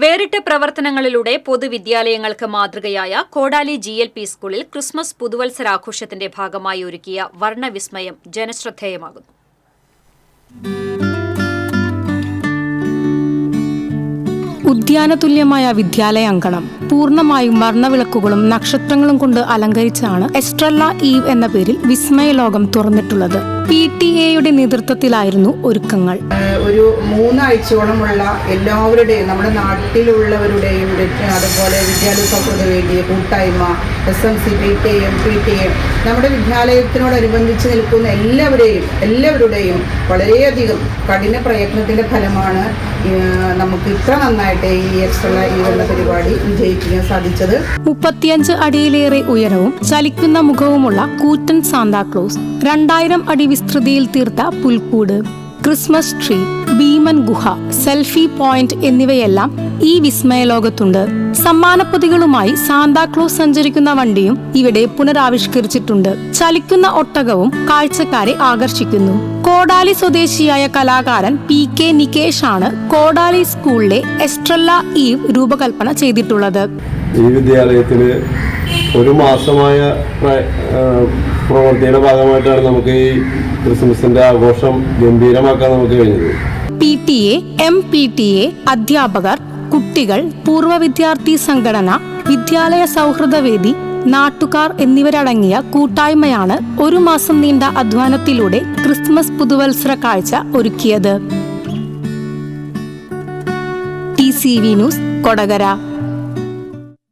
വേറിട്ട പ്രവർത്തനങ്ങളിലൂടെ പൊതുവിദ്യാലയങ്ങൾക്ക് മാതൃകയായ കോടാലി GLP സ്കൂളിൽ ക്രിസ്മസ് പുതുവത്സരാഘോഷത്തിന്റെ ഭാഗമായി ഒരുക്കിയ വർണ്ണവിസ്മയം ജനശ്രദ്ധേയമാകുന്നു. ഉദ്യാനതുല്യമായ വിദ്യാലയ അങ്കണം പൂർണ്ണമായും വർണ്ണവിളക്കുകളും നക്ഷത്രങ്ങളും കൊണ്ട് അലങ്കരിച്ചാണ് എസ്ട്രല്ല ഈവ് എന്ന പേരിൽ വിസ്മയ ലോകം തുറന്നിട്ടുള്ളത്. PTA നേതൃത്വത്തിലായിരുന്നു ഒരുക്കങ്ങൾ. ഒരു 3 ആഴ്ചയോളമുള്ള എല്ലാവരുടെയും നമ്മുടെ നാട്ടിലുള്ളവരുടെയും അതുപോലെ വിദ്യാലയ സൗഹൃദവേദി കൂട്ടായ്മ SMC PTA നമ്മുടെ വിദ്യാലയത്തിനോടനുബന്ധിച്ച് നിൽക്കുന്ന എല്ലാവരുടെയും വളരെയധികം കഠിന പ്രയത്നത്തിന്റെ ഫലമാണ് നമുക്ക് ഇത്ര നന്നായിട്ട് ഈ എക്സ്ട്രല്ല ഈവ് എന്ന പരിപാടി വിജയിപ്പിക്കാൻ സാധിച്ചത്. 35 അടിയിലേറെ ഉയരവും ചലിക്കുന്ന മുഖവുമുള്ള കൂറ്റൻ സാന്താക്ലോസ്, 2000 അടി വിസ്തൃതിയിൽ തീർത്ത പുൽക്കൂട്, ക്രിസ്മസ് ട്രീ, ഭീമൻ ഗുഹ, സെൽഫി പോയിന്റ് എന്നിവയെല്ലാം ഈ വിസ്മയ ലോകത്തുണ്ട്. സമ്മാനപ്പൊതികളുമായി സാന്താക്ലോസ് സഞ്ചരിക്കുന്ന വണ്ടിയും ഇവിടെ പുനരാവിഷ്കരിച്ചിട്ടുണ്ട്. ചലിക്കുന്ന ഒട്ടകവും കാഴ്ചക്കാരെ ആകർഷിക്കുന്നു. കോടാലി സ്വദേശിയായ കലാകാരൻ PK നികേഷ് ആണ് കോടാലി സ്കൂളിലെ എസ്ട്രല്ല ഈവ് രൂപകൽപ്പന ചെയ്തിട്ടുള്ളത്. ഈ വിദ്യാലയത്തിന് ഒരു മാസമായ പ്രവൃത്തിയുടെ ഭാഗമായിട്ടാണ് നമുക്ക് ഈ ക്രിസ്മസിന്റെ ആഘോഷം ഗംഭീരമാക്കാൻ നമുക്ക് കഴിഞ്ഞത്. PTA, MPTA, അധ്യാപകർ, കുട്ടികൾ, പൂർവ്വ വിദ്യാർത്ഥി സംഘടന, വിദ്യാലയ സൗഹൃദവേദി, നാട്ടുകാർ എന്നിവരടങ്ങിയ കൂട്ടായ്മയാണ് ഒരു മാസം നീണ്ട അധ്വാനത്തിലൂടെ ക്രിസ്മസ് പുതുവത്സര കാഴ്ച ഒരുക്കിയത്. TCV news, Kodakara.